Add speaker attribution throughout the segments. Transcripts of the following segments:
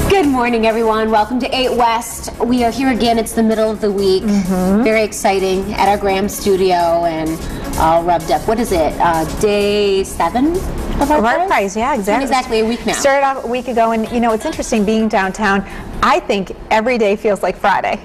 Speaker 1: Good morning, everyone. Welcome to 8 West. We are here again. It's the middle of the week. Very exciting at our Graham studio and all rubbed up. What is it? Day 7 of
Speaker 2: ArtPrize? Yeah, exactly.
Speaker 1: Exactly a week now.
Speaker 2: Started off a week ago, and you know, it's interesting being downtown. I think every day feels like Friday.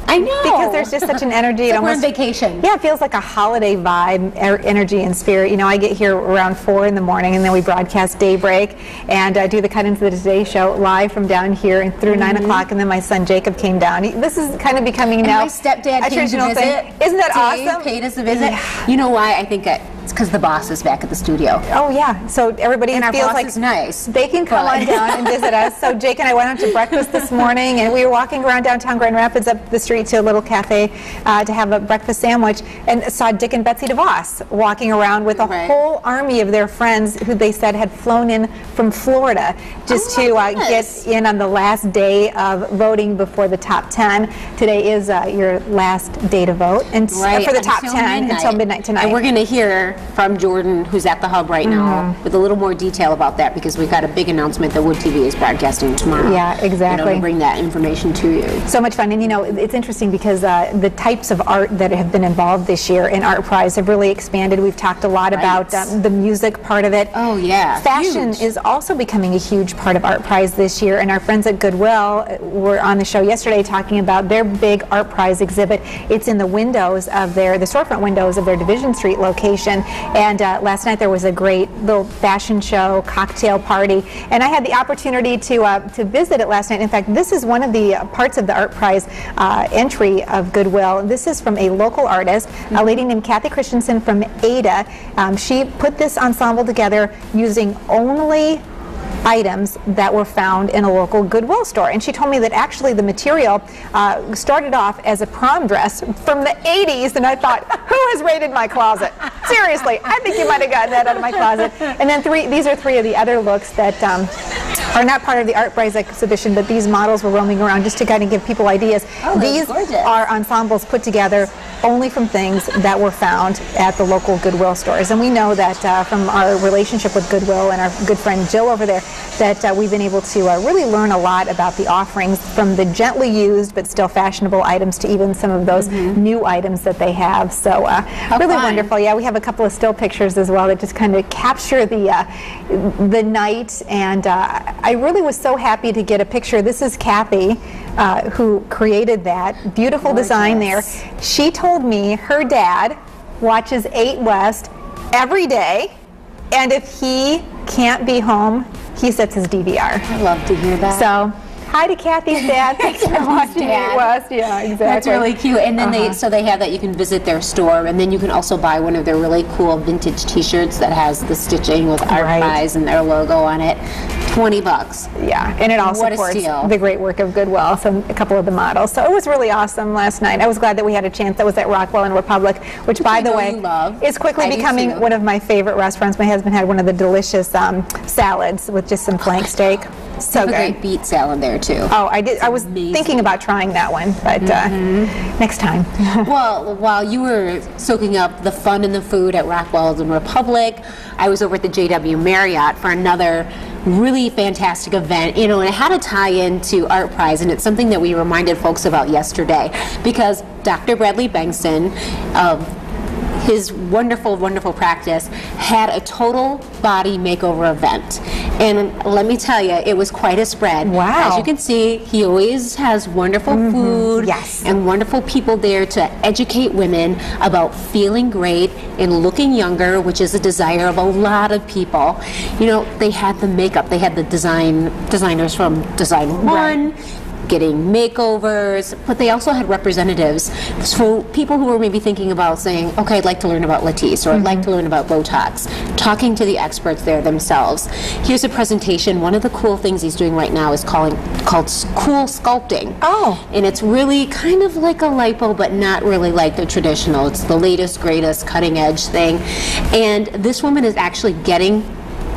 Speaker 1: I know.
Speaker 2: Because there's just such an energy.
Speaker 1: It's like we're on vacation.
Speaker 2: Yeah, it feels like a holiday vibe, energy and spirit. You know, I get here around 4 in the morning, and then we broadcast Daybreak and do the Cut Into the Today show live from down here and through 9 o'clock, and then my son Jacob came down. This is kind of becoming now
Speaker 1: my stepdad
Speaker 2: a traditional thing. Isn't that awesome?
Speaker 1: Paid us a visit. Yeah. You know why? I think it's because the boss is back at the studio.
Speaker 2: Oh yeah, so everybody
Speaker 1: and
Speaker 2: feels
Speaker 1: our boss
Speaker 2: like
Speaker 1: is nice.
Speaker 2: They can come on down and visit us. So Jake and I went out to breakfast this morning, and we were walking around downtown Grand Rapids up the street to a little cafe to have a breakfast sandwich, and saw Dick and Betsy DeVos walking around with a whole army of their friends who they said had flown in from Florida just to get in on the last day of voting before the top 10. Today is your last day to vote, and for the top 10 until midnight tonight.
Speaker 1: And we're going to hear from Jordan, who's at the hub right now, with a little more detail about that, because we've got a big announcement that Wood TV is broadcasting tomorrow.
Speaker 2: Yeah, exactly.
Speaker 1: You know, to bring that information to you.
Speaker 2: So much fun, and you know, it's interesting because the types of art that have been involved this year in ArtPrize have really expanded. We've talked a lot about the music part of it.
Speaker 1: Oh yeah,
Speaker 2: fashion is also becoming a huge part of ArtPrize this year, and our friends at Goodwill were on the show yesterday talking about their big ArtPrize exhibit. It's in the windows of the storefront windows of their Division Street location, and last night there was a great little fashion show, cocktail party, and I had the opportunity to visit it last night. In fact, this is one of the parts of the ArtPrize entry of Goodwill. This is from a local artist, a lady named Kathy Christensen from Ada. She put this ensemble together using only items that were found in a local Goodwill store, and she told me that actually the material started off as a prom dress from the 80s, and I thought, who has raided my closet? Seriously, I think you might have gotten that out of my closet. And then these are 3 of the other looks that are not part of the ArtPrize exhibition, but these models were roaming around just to kind of give people ideas.
Speaker 1: Oh,
Speaker 2: these are ensembles put together only from things that were found at the local Goodwill stores. And we know that from our relationship with Goodwill and our good friend Jill over there, that we've been able to really learn a lot about the offerings, from the gently used but still fashionable items to even some of those new items that they have. So really wonderful. Yeah, we have a couple of still pictures as well that just kind of capture the night, and I really was so happy to get a picture. This is Kathy, who created that beautiful design there. She told me her dad watches 8 West every day, and if he can't be home, he sets his DVR.
Speaker 1: I love to hear that.
Speaker 2: So, hi to Kathy's dad. Thanks for watching 8 West. Yeah, exactly.
Speaker 1: That's really cute. And then they have that. You can visit their store, and then you can also buy one of their really cool vintage T-shirts that has the stitching with ArtPrize and their logo on it. $20.
Speaker 2: Yeah, and it all supports the great work of Goodwill, so a couple of the models. So it was really awesome last night. I was glad that we had a chance. That was at Rockwell and Republic, which by the way, is quickly becoming one of my favorite restaurants. My husband had one of the delicious salads with just some flank steak. So good.
Speaker 1: A great beet salad there too.
Speaker 2: Oh, I did. I was thinking about trying that one, but next time.
Speaker 1: Well, while you were soaking up the fun and the food at Rockwell and Republic, I was over at the JW Marriott for another really fantastic event, you know, and it had a tie into ArtPrize, and it's something that we reminded folks about yesterday, because Dr. Bradley Bengtson of his wonderful, wonderful practice had a total body makeover event. And let me tell you, it was quite a spread.
Speaker 2: Wow.
Speaker 1: As you can see, he always has wonderful food and wonderful people there to educate women about feeling great and looking younger, which is a desire of a lot of people. You know, they had the makeup, they had the designers from Design One, getting makeovers, but they also had representatives for people who were maybe thinking about saying, okay, I'd like to learn about Latisse, or I'd like to learn about Botox, talking to the experts there themselves. Here's a presentation. One of the cool things he's doing right now is called Cool Sculpting. Oh. And it's really kind of like a lipo, but not really like the traditional. It's the latest, greatest, cutting edge thing. And this woman is actually getting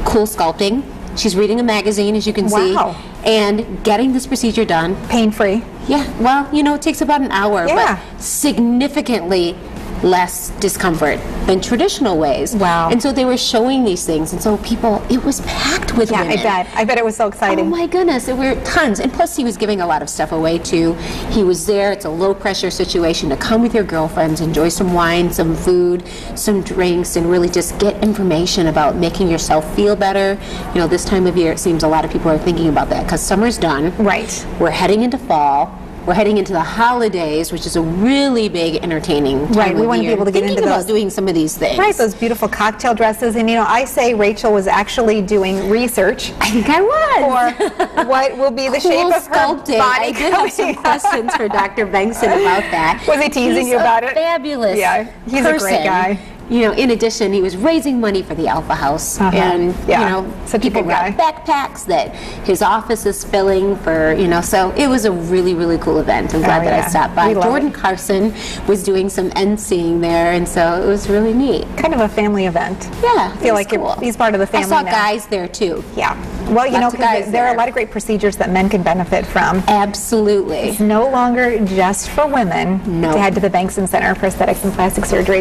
Speaker 1: Cool Sculpting. She's reading a magazine, as you can see, and getting this procedure done.
Speaker 2: Pain-free.
Speaker 1: Yeah, well, you know, it takes about an hour, but significantly less discomfort than traditional ways.
Speaker 2: Wow.
Speaker 1: And so they were showing these things, and so people, it was packed with women.
Speaker 2: I bet it was so exciting.
Speaker 1: Oh my goodness, there were tons. And plus he was giving a lot of stuff away too. He was there, it's a low pressure situation to come with your girlfriends, enjoy some wine, some food, some drinks, and really just get information about making yourself feel better. You know, this time of year it seems a lot of people are thinking about that because summer's done.
Speaker 2: Right.
Speaker 1: We're heading into fall. We're heading into the holidays, which is a really big entertaining time
Speaker 2: Right, we
Speaker 1: of
Speaker 2: want to be
Speaker 1: year.
Speaker 2: able to get into
Speaker 1: about
Speaker 2: those.
Speaker 1: doing some of these things.
Speaker 2: Right, those beautiful cocktail dresses. And you know, I say Rachel was actually doing research.
Speaker 1: I think I was.
Speaker 2: For what will be the
Speaker 1: Cool
Speaker 2: shape of her
Speaker 1: sculpting.
Speaker 2: body.
Speaker 1: I did have some questions for Dr. Bengtson about that.
Speaker 2: Was he teasing you about it?
Speaker 1: Fabulous.
Speaker 2: Yeah, he's a great guy.
Speaker 1: You know, in addition, he was raising money for the Alpha House, and
Speaker 2: Yeah,
Speaker 1: you know,
Speaker 2: such a
Speaker 1: people
Speaker 2: good
Speaker 1: got
Speaker 2: guy.
Speaker 1: backpacks that his office is filling for. You know, so it was a really, really cool event. I'm glad that
Speaker 2: yeah.
Speaker 1: I stopped by.
Speaker 2: We love
Speaker 1: Jordan
Speaker 2: it.
Speaker 1: Carson was doing some end-seeing there, and so it was really neat.
Speaker 2: Kind of a family event.
Speaker 1: Yeah,
Speaker 2: I feel like
Speaker 1: cool.
Speaker 2: he's part of the family
Speaker 1: I saw
Speaker 2: now.
Speaker 1: guys there too.
Speaker 2: Yeah. Well, you know,
Speaker 1: Lots of guys
Speaker 2: because there are a
Speaker 1: there.
Speaker 2: lot of great procedures that men can benefit from.
Speaker 1: Absolutely.
Speaker 2: It's no longer just for women
Speaker 1: No.
Speaker 2: to head to the Bengtson Center for Aesthetics and Plastic Surgery.